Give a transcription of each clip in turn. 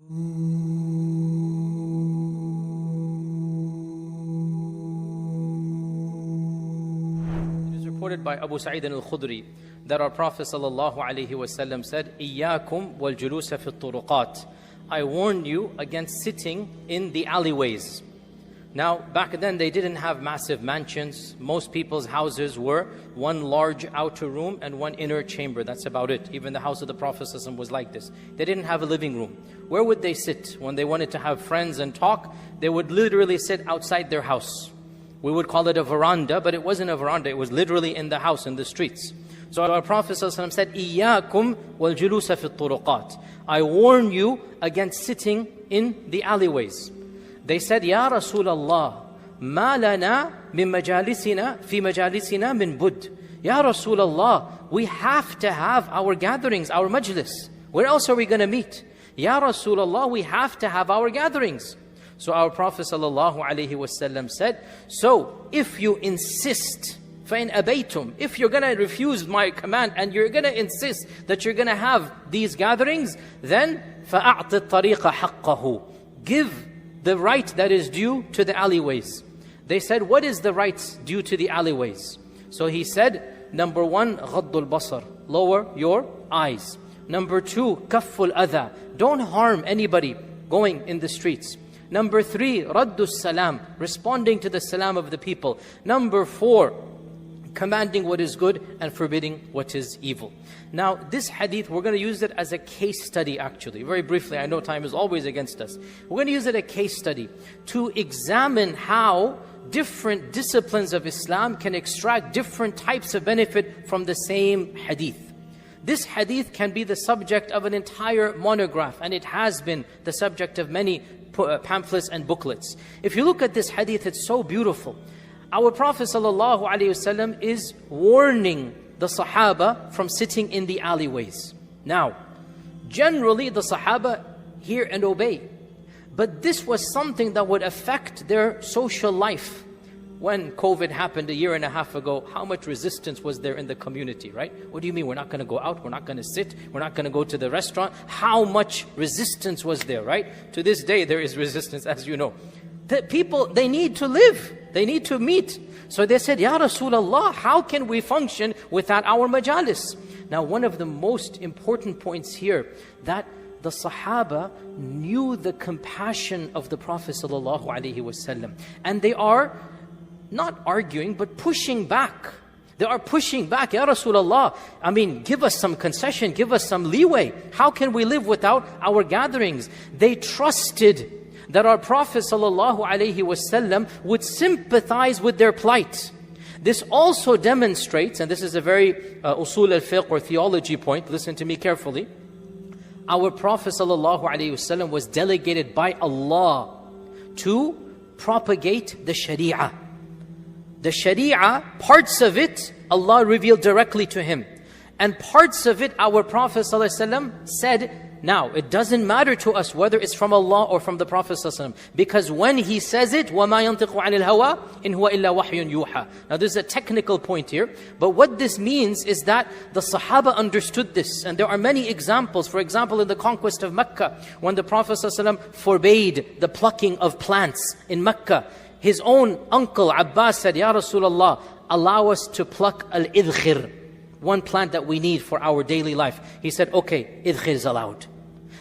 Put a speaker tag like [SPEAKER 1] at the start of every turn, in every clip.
[SPEAKER 1] It is reported by Abu Sa'id al-Khudri that our Prophet ﷺ said, إِيَّاكُمْ وَالْجُلُوسَ فِي الطُّرُقَاتِ, I warn you against sitting in the alleyways. Now, back then they didn't have massive mansions. Most people's houses were one large outer room and one inner chamber. That's about it. Even the house of the Prophet ﷺ was like this. They didn't have a living room. Where would they sit? When they wanted to have friends and talk, they would literally sit outside their house. We would call it a veranda, but it wasn't a veranda. It was literally in the house, in the streets. So our Prophet ﷺ said, إِيَّاكُمْ وَالْجُلُوسَ فِي الطُّرُقَاتِ, I warn you against sitting in the alleyways. They said, Ya Rasulullah, مَا لَنَا مِن مَجَالِسِنَا فِي مَجَالِسِنَا مِن بُدْ. Ya Rasulullah, we have to have our gatherings, our majlis. Where else are we going to meet? Ya Rasulullah, we have to have our gatherings. So our Prophet ﷺ said, so if you insist, فَإِنْ أَبَيْتُمْ, if you're going to refuse my command and you're going to insist that you're going to have these gatherings, then فَأَعْطِ الطَّرِيقَ حَقَّهُ, give the right that is due to the alleyways. They said, what is the rights due to the alleyways? So he said, number one, غَضُّ الْبَصَرِ, lower your eyes. Number two, كَفُّ الْأَذَى, don't harm anybody going in the streets. Number three, رَدُّ السَّلَامِ, responding to the salam of the people. Number four, commanding what is good and forbidding what is evil. Now, this hadith, we're going to use it as a case study actually. Very briefly, I know time is always against us. We're going to use it as a case study to examine how different disciplines of Islam can extract different types of benefit from the same hadith. This hadith can be the subject of an entire monograph, and it has been the subject of many pamphlets and booklets. If you look at this hadith, it's so beautiful. Our Prophet ﷺ is warning the Sahaba from sitting in the alleyways. Now, generally the Sahaba hear and obey. But this was something that would affect their social life. When COVID happened a year and a half ago, how much resistance was there in the community, right? What do you mean we're not going to go out, we're not going to sit, we're not going to go to the restaurant? How much resistance was there, right? To this day there is resistance, as you know. The people, they need to live, they need to meet. So they said, Ya Rasulullah, how can we function without our majalis? Now, one of the most important points here, that the Sahaba knew the compassion of the Prophet ﷺ, and they are not arguing, but pushing back. They are pushing back. Ya Rasulullah, I mean, give us some concession, give us some leeway. How can we live without our gatherings? They trusted that our Prophet ﷺ would sympathize with their plight. This also demonstrates, and this is a very usul al-fiqh or theology point, listen to me carefully. Our Prophet ﷺ was delegated by Allah to propagate the Sharia. The Sharia, parts of it, Allah revealed directly to him. And parts of it, our Prophet ﷺ said, now, it doesn't matter to us whether it's from Allah or from the Prophet ﷺ, because when he says it, وَمَا يَنْطِقُ عَنِ الْهَوَىٰ إِنْ هُوَ إِلَّا وَحْيٌ يُوحَىٰ. Now, there's a technical point here, but what this means is that the Sahaba understood this, and there are many examples. For example, in the conquest of Mecca, when the Prophet ﷺ forbade the plucking of plants in Mecca, his own uncle Abbas said, Ya Rasulullah, allow us to pluck al-idkhir, one plant that we need for our daily life. He said, okay, idkhir is allowed.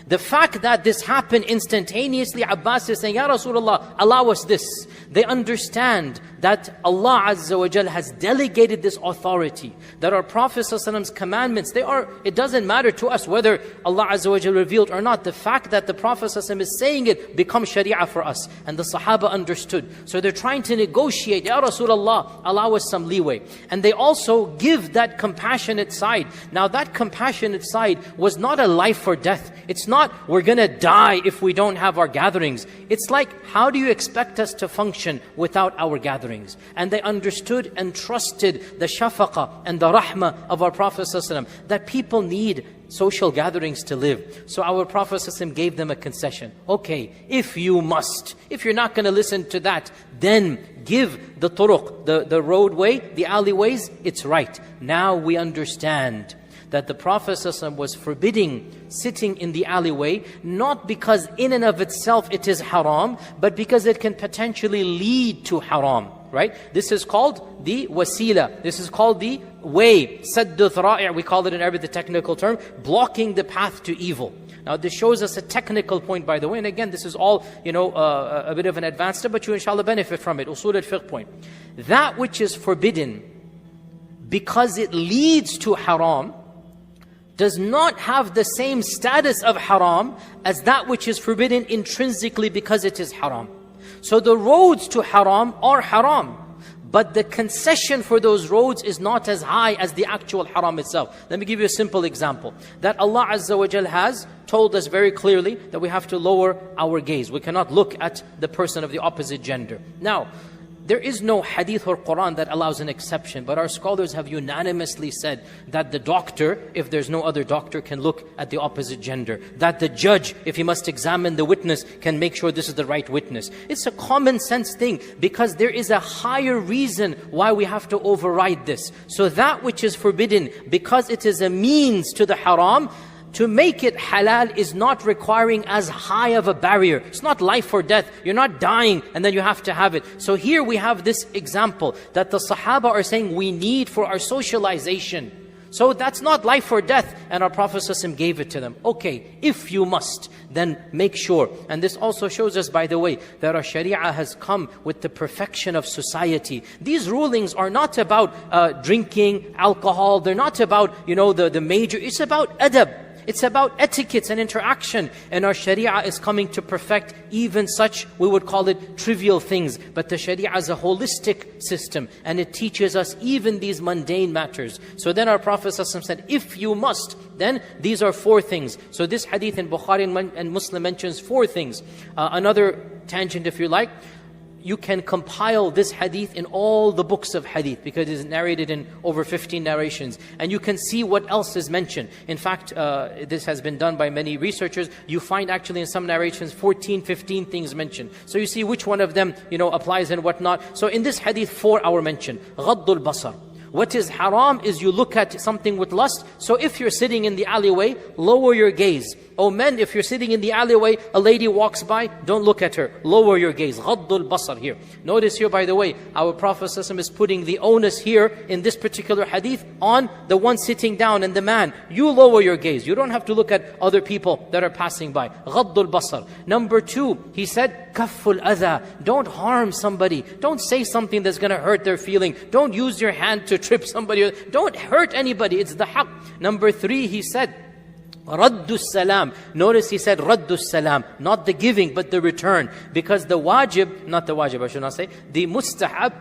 [SPEAKER 1] The fact that this happened instantaneously, Abbas is saying, Ya Rasulullah, allow us this. They understand that Allah Azza wa Jal has delegated this authority, that our Prophet ﷺ's commandments, it doesn't matter to us whether Allah Azza wa Jal revealed or not. The fact that the Prophet ﷺ is saying it becomes Sharia for us. And the Sahaba understood. So they're trying to negotiate, Ya Rasulullah, allow us some leeway. And they also give that compassionate side. Now that compassionate side was not a life or death. It's not, we're going to die if we don't have our gatherings. It's like, how do you expect us to function without our gatherings? And they understood and trusted the shafaqah and the rahmah of our Prophet ﷺ, that people need social gatherings to live. So our Prophet ﷺ gave them a concession. Okay, if you must, if you're not going to listen to that, then give the turuq, the roadway, the alleyways, it's right. Now we understand that the Prophet ﷺ was forbidding sitting in the alleyway, not because in and of itself it is haram, but because it can potentially lead to haram, right? This is called the wasila. This is called the way, saddu dhara'i', we call it in Arabic, the technical term, blocking the path to evil. Now this shows us a technical point, by the way, and again this is all, a bit of an advanced step, but you inshallah benefit from it, usul al-fiqh point. That which is forbidden because it leads to haram does not have the same status of haram as that which is forbidden intrinsically because it is haram. So the roads to haram are haram, but the concession for those roads is not as high as the actual haram itself. Let me give you a simple example. That Allah Azza wa Jal has told us very clearly that we have to lower our gaze. We cannot look at the person of the opposite gender. Now, there is no hadith or Quran that allows an exception, but our scholars have unanimously said that the doctor, if there's no other doctor, can look at the opposite gender. That the judge, if he must examine the witness, can make sure this is the right witness. It's a common sense thing because there is a higher reason why we have to override this. So that which is forbidden because it is a means to the haram, to make it halal is not requiring as high of a barrier. It's not life or death. You're not dying and then you have to have it. So here we have this example that the Sahaba are saying we need for our socialization. So that's not life or death, and our Prophet ﷺ gave it to them. Okay, if you must, then make sure. And this also shows us, by the way, that our Sharia has come with the perfection of society. These rulings are not about drinking alcohol. They're not about, the major. It's about adab. It's about etiquettes and interaction. And our Sharia is coming to perfect even such, we would call it trivial things. But the Sharia is a holistic system, and it teaches us even these mundane matters. So then our Prophet ﷺ said, if you must, then these are 4 things. So this hadith in Bukhari and Muslim mentions 4 things. Another tangent, if you like. You can compile this hadith in all the books of hadith because it is narrated in over 15 narrations. And you can see what else is mentioned. In fact, this has been done by many researchers. You find actually in some narrations 14, 15 things mentioned. So you see which one of them, applies and what not. So in this hadith, 4 are mentioned. Ghaddul basar. What is haram is you look at something with lust. So if you're sitting in the alleyway, lower your gaze. Oh men, if you're sitting in the alleyway, a lady walks by, don't look at her. Lower your gaze. Ghaddul basar here. Notice here, by the way, our Prophet ﷺ is putting the onus here in this particular hadith on the one sitting down and the man. You lower your gaze. You don't have to look at other people that are passing by. Ghaddul basar. Number 2, he said, kafful adha. Don't harm somebody. Don't say something that's going to hurt their feeling. Don't use your hand to trip somebody. Don't hurt anybody. It's the haqq. Number 3, he said, Raddu salam. Notice he said Raddu salam, not the giving but the return. Because the wajib, not the wajib I should not say, the mustahab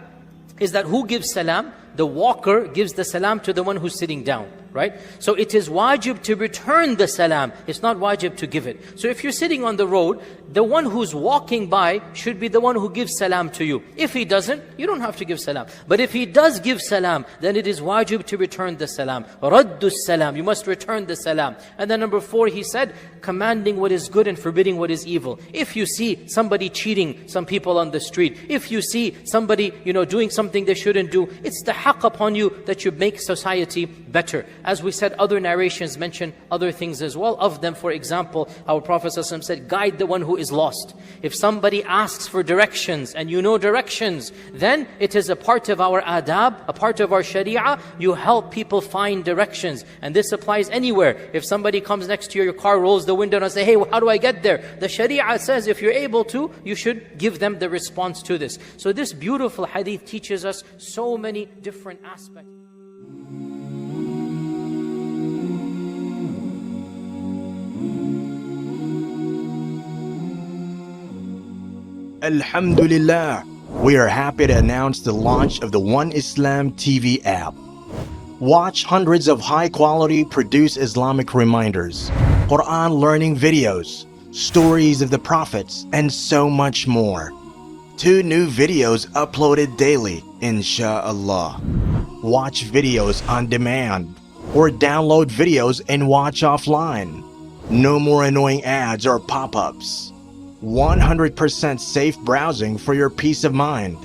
[SPEAKER 1] is that who gives salam? The walker gives the salam to the one who's sitting down, right? So it is wajib to return the salam. It's not wajib to give it. So if you're sitting on the road, the one who's walking by should be the one who gives salam to you. If he doesn't, you don't have to give salam. But if he does give salam, then it is wajib to return the salam. Raddu salam. You must return the salam. And then number 4, he said, commanding what is good and forbidding what is evil. If you see somebody cheating some people on the street, if you see somebody, doing something they shouldn't do, it's the haqq upon you that you make society better. As we said, other narrations mention other things as well. Of them, for example, our Prophet ﷺ said, guide the one who is lost. If somebody asks for directions and you know directions, then it is a part of our adab, a part of our sharia. You help people find directions. And this applies anywhere. If somebody comes next to your car, rolls the window and say, hey, how do I get there? The sharia says if you're able to, you should give them the response to this. So this beautiful hadith teaches us so many different aspects.
[SPEAKER 2] Alhamdulillah, we are happy to announce the launch of the One Islam TV app. Watch hundreds of high-quality produced Islamic reminders, Quran learning videos, stories of the prophets, and so much more. 2 new videos uploaded daily, inshallah. Watch videos on demand, or download videos and watch offline. No more annoying ads or pop-ups. 100% safe browsing for your peace of mind.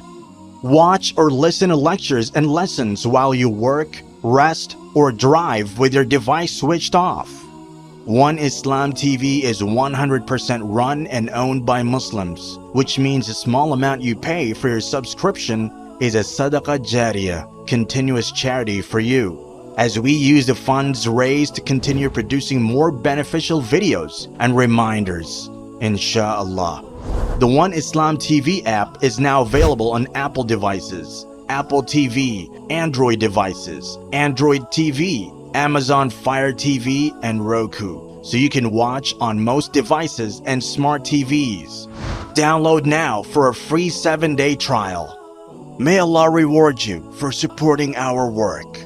[SPEAKER 2] Watch or listen to lectures and lessons while you work, rest, or drive with your device switched off. One Islam TV is 100% run and owned by Muslims, which means the small amount you pay for your subscription is a sadaqah jariyah, continuous charity for you, as we use the funds raised to continue producing more beneficial videos and reminders, inshallah. The One Islam TV app is now available on Apple devices, Apple TV, Android devices, Android TV, Amazon Fire TV, and Roku, so you can watch on most devices and smart TVs. Download now for a free 7-day trial. May Allah reward you for supporting our work.